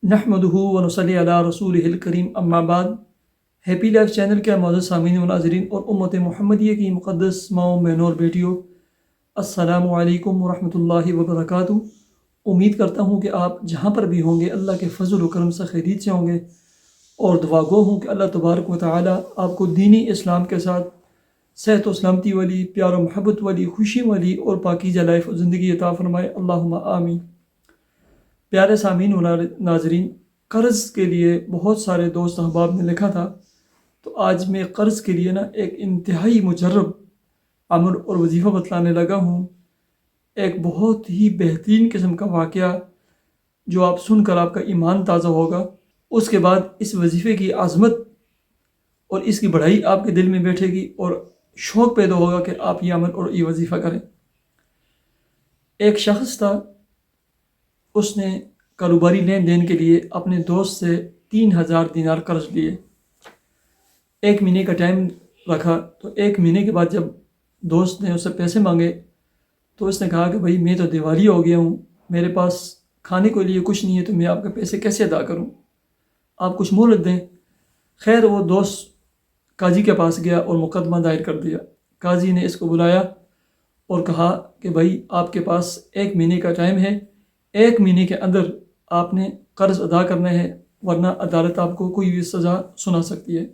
नहमदुहु व नसल्ली अला रसूलिहिल करीम अम्मा बाद। हैप्पी लाइफ चैनल के मौजूद सामीन व नाज़रीन और उम्मत मुहम्मदिया की मुक़द्दस माओ बहनों और बेटियों, अस्सलामु अलैकुम व रहमतुल्लाहि व बरकातुहू। उम्मीद करता हूँ कि आप जहाँ पर भी होंगे अल्लाह के फजल व करम से खैरियत से होंगे और दुआ गो हूँ कि अल्लाह तबारक व तआला आपको दीनी इस्लाम के साथ सेहत व सलामती वाली, प्यार व मोहब्बत वाली, खुशी वाली और पाकीज़ा लाइफ और ज़िंदगी अता फ़रमाए, अल्लाहुम्मा आमीन। प्यारे सामीन व नाज़रीन, कर्ज़ के लिए बहुत सारे दोस्त अहबाब ने लिखा था, तो आज मैं कर्ज़ के लिए ना एक इंतहाई मुजर्रब अमल और वजीफ़ा बतलाने लगा हूँ। एक बहुत ही बेहतरीन किस्म का वाक़या जो आप सुनकर आपका ईमान ताज़ा होगा। उसके बाद इस वजीफ़े की आज़मत और इसकी बढ़ाई आपके दिल में बैठेगी और शौक़ पैदा होगा कि आप ये अमल और ये वजीफ़ा करें। एक शख्स था, उसने कारोबारी लेन देन के लिए अपने दोस्त से 3000 दिनार कर्ज लिए। एक महीने का टाइम रखा, तो एक महीने के बाद जब दोस्त ने उससे पैसे मांगे तो उसने कहा कि भाई मैं तो दिवालिया हो गया हूँ, मेरे पास खाने के लिए कुछ नहीं है, तो मैं आपके पैसे कैसे अदा करूँ, आप कुछ मोहलत दें। खैर वो दोस्त काजी के पास गया और मुकदमा दायर कर दिया। काजी ने इसको बुलाया और कहा कि भाई आपके पास एक महीने का टाइम है, एक महीने के अंदर आपने कर्ज़ अदा करना है, वरना अदालत आपको कोई भी सज़ा सुना सकती है।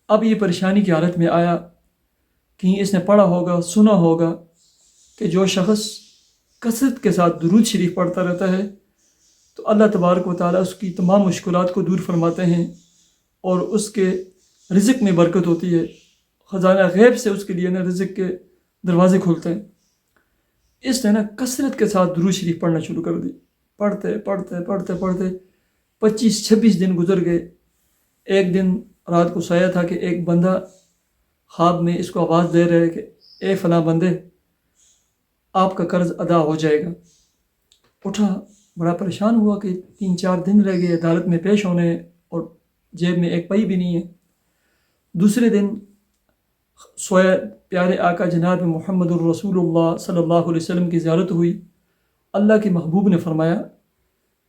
अब ये परेशानी की हालत में आया, कहीं इसने पढ़ा होगा, सुना होगा कि जो शख्स कसरत के साथ दुरूद शरीफ पढ़ता रहता है तो अल्लाह तबारक व तआला उसकी तमाम मुश्किलात को दूर फरमाते हैं और उसके रिज़्क़ में बरकत होती है। ख़जाना गैब से उसके लिए ना रिज़्क़ के दरवाज़े खुलते हैं। इसने ना कसरत के साथ दुरूद शरीफ पढ़ना शुरू कर दी। पढ़ते पढ़ते पढ़ते पढ़ते 25-26 दिन गुजर गए। एक दिन रात को सोया था कि एक बंदा ख्वाब में इसको आवाज़ दे रहा है कि ए फ़लाँ बंदे, आपका कर्ज़ अदा हो जाएगा। उठा, बड़ा परेशान हुआ कि 3-4 दिन रह गए अदालत में पेश होने और जेब में एक पई भी नहीं है। दूसरे दिन सोया, प्यारे आका जनाब मुहम्मदुर रसूलुल्लाह सल्लल्लाहु अलैहि वसल्लम की ज़ियारत हुई। अल्लाह के महबूब ने फरमाया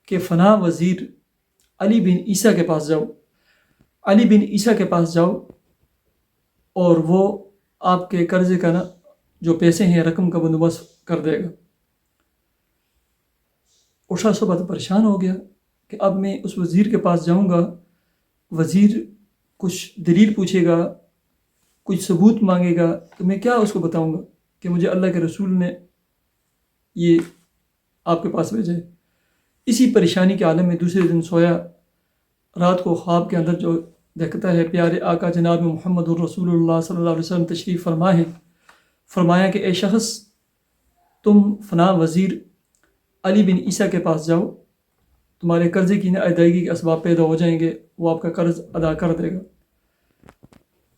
कि फ़ना वज़ीर अली बिन ईसा के पास जाओ, अली बिन ईसा के पास जाओ और वो आपके कर्ज़े का ना जो पैसे हैं, रकम का बंदोबस्त कर देगा। उठा, सुबह तो परेशान हो गया कि अब मैं उस वज़ीर के पास जाऊंगा, वज़ीर कुछ दलील पूछेगा, कुछ सबूत मांगेगा, तो मैं क्या उसको बताऊंगा कि मुझे अल्लाह के रसूल ने ये आपके पास भेजा है। इसी परेशानी के आलम में दूसरे दिन सोया, रात को ख्वाब के अंदर जो देखता है प्यारे आका जनाब मुहम्मदुर रसूलुल्लाह सल्लल्लाहु अलैहि वसल्लम तशरीफ़ फरमा है। फरमाया कि ए शख्स, तुम फ़ना वज़ीर अली बिन ईसा के पास जाओ, तुम्हारे कर्ज़े की ना अदायगी के असबाब पैदा हो जाएंगे, वो आपका कर्ज़ अदा कर देगा।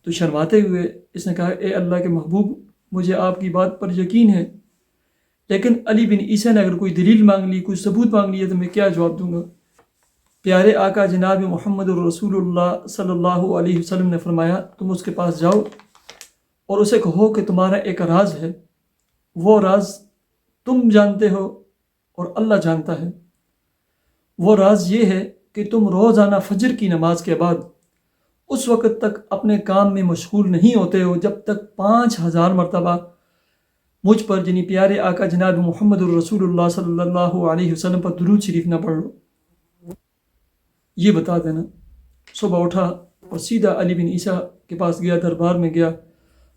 तो शर्माते हुए इसने कहा, ए अल्लाह के महबूब, मुझे आपकी बात पर यकीन है, लेकिन अली बिन ईसा ने अगर कोई दलील मांग ली, कोई सबूत मांग लिया, तो मैं क्या जवाब दूंगा। प्यारे आका जनाब मुहम्मदुर रसूलुल्लाह सल्लल्लाहु अलैहि वसल्लम ने फरमाया, तुम उसके पास जाओ और उसे कहो कि तुम्हारा एक राज है, वो राज तुम जानते हो और अल्लाह जानता है। वो राज ये है कि तुम रोज़ाना फजर की नमाज के बाद उस वक़्त तक अपने काम में मशगूल नहीं होते हो जब तक 5000 मरतबा मुझ पर, जिन्हीं प्यारे आका जनाब मुहम्मदुर रसूलुल्लाह सल्लल्लाहु अलैहि वसल्लम पर दुरूद शरीफ ना पढ़ लो। ये बता देना। सुबह उठा और सीधा अली बिन ईसा के पास गया, दरबार में गया।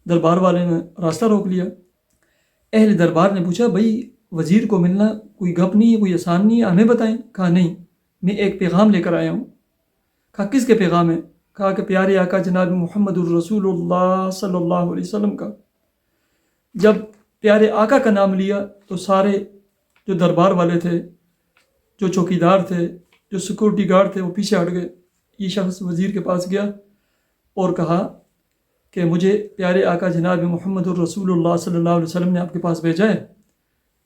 दरबार वाले ने रास्ता रोक लिया। अहले दरबार ने पूछा, भाई वज़ीर को मिलना कोई गप नहीं है, कोई आसान नहीं है, हमें बताएं। कहा नहीं, मैं एक पैगाम लेकर आया हूँ। कहा किसके पैगाम है। कहा कि प्यारे आका जनाब मुहम्मदुर रसूलुल्लाह सल्लल्लाहु अलैहि वसल्लम का। जब प्यारे आका का नाम लिया तो सारे जो दरबार वाले थे, जो चौकीदार थे, जो सिक्योरिटी गार्ड थे, वो पीछे हट गए। ये शख्स वज़ीर के पास गया और कहा कि मुझे प्यारे आका जनाब मुहम्मदुर रसूलुल्लाह सल्लल्लाहु अलैहि वसल्लम ने आपके पास भेजा है,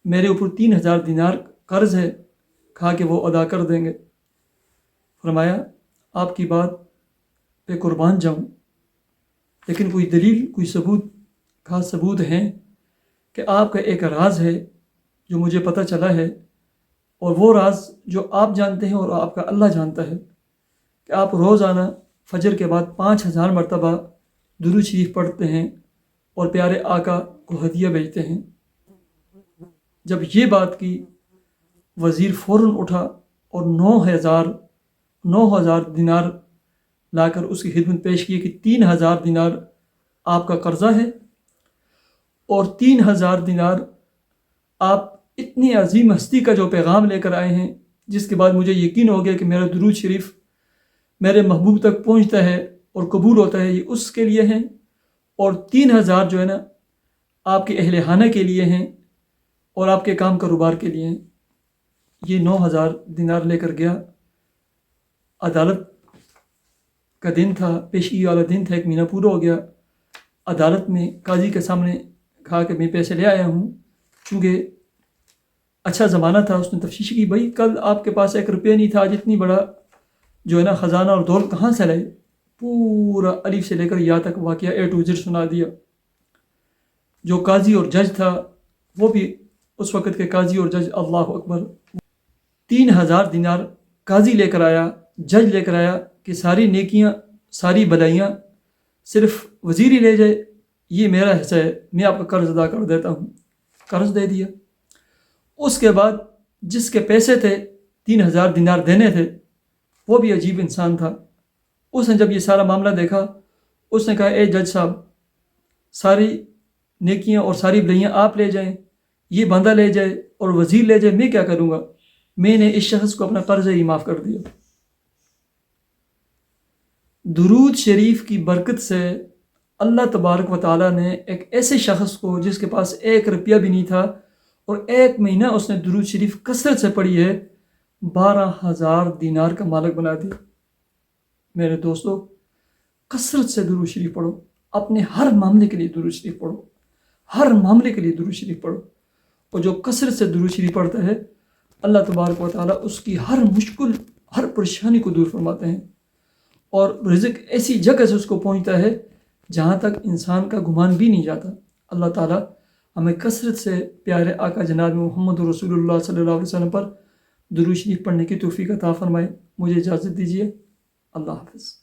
मेरे ऊपर 3000 दिनार कर्ज़ है। कहा कि वो अदा कर देंगे। फरमाया, आपकी बात पे कुर्बान जाऊँ, लेकिन कोई दलील, कोई सबूत। खास सबूत हैं कि आपका एक राज है जो मुझे पता चला है اور وہ راز جو آپ جانتے ہیں اور آپ کا اللہ جانتا ہے کہ آپ روزانہ فجر کے بعد 5000 مرتبہ درود شریف پڑھتے ہیں اور پیارے آقا کو ہدیہ بھیجتے ہیں۔ جب یہ بات کی، وزیر فوراً اٹھا اور 9000 دینار لا کر اس کی خدمت پیش کی کہ 3000 دینار آپ کا قرضہ ہے اور 3000 دینار آپ اتنی عظیم ہستی کا جو پیغام لے کر آئے ہیں، جس کے بعد مجھے یقین ہو گیا کہ میرا درود شریف میرے محبوب تک پہنچتا ہے اور قبول ہوتا ہے، یہ اس کے لیے ہیں، اور 3000 جو ہے نا آپ کے اہل خانہ کے لیے ہیں اور آپ کے کام کاروبار کے لیے ہیں۔ یہ 9000 دینار لے کر گیا۔ عدالت کا دن تھا، پیشگی والا دن تھا، 1 مہینہ پورا ہو گیا۔ عدالت میں قاضی کے سامنے کہا کہ میں پیسے لے آیا ہوں، چونکہ اچھا زمانہ تھا۔ اس نے تفتیش کی، بھائی کل آپ کے پاس 1 روپیہ نہیں تھا، آج اتنی بڑا جو ہے نا خزانہ اور دولت کہاں سے لائے؟ پورا الف سے لے کر یا تک واقعہ A to Z سنا دیا۔ جو قاضی اور جج تھا وہ بھی اس وقت کے قاضی اور جج، اللہ اکبر، 3000 دینار قاضی لے کر آیا، جج لے کر آیا کہ ساری نیکیاں ساری بلائیاں صرف وزیر ہی لے جائے، یہ میرا حصہ ہے، میں آپ کا قرض ادا کر دیتا ہوں۔ قرض دے دیا۔ اس کے بعد جس کے پیسے تھے 3000 دینار دینے تھے، وہ بھی عجیب انسان تھا۔ اس نے جب یہ سارا معاملہ دیکھا، اس نے کہا اے جج صاحب، ساری نیکیاں اور ساری بلائیاں آپ لے جائیں، یہ بندہ لے جائے اور وزیر لے جائے، میں کیا کروں گا؟ میں نے اس شخص کو اپنا قرض ہی معاف کر دیا۔ درود شریف کی برکت سے اللہ تبارک و تعالیٰ نے ایک ایسے شخص کو جس کے پاس 1 روپیہ بھی نہیں تھا اور 1 مہینہ اس نے درود شریف کثرت سے پڑھی ہے، 12000 دینار کا مالک بنا دیا۔ میرے دوستو، کثرت سے درود شریف پڑھو، اپنے ہر معاملے کے لیے درود شریف پڑھو، ہر معاملے کے لیے درود شریف پڑھو، اور جو کثرت سے درود شریف پڑھتا ہے اللہ تبارک و تعالیٰ اس کی ہر مشکل، ہر پریشانی کو دور فرماتے ہیں، اور رزق ایسی جگہ سے اس کو پہنچتا ہے جہاں تک انسان کا گمان بھی نہیں جاتا۔ اللہ تعالیٰ ہمیں کثرت سے پیارے آقا جناب محمد رسول اللہ صلی اللہ علیہ وسلم پر درود شریف پڑھنے کی توفیق عطا فرمائے۔ مجھے اجازت دیجیے، اللہ حافظ۔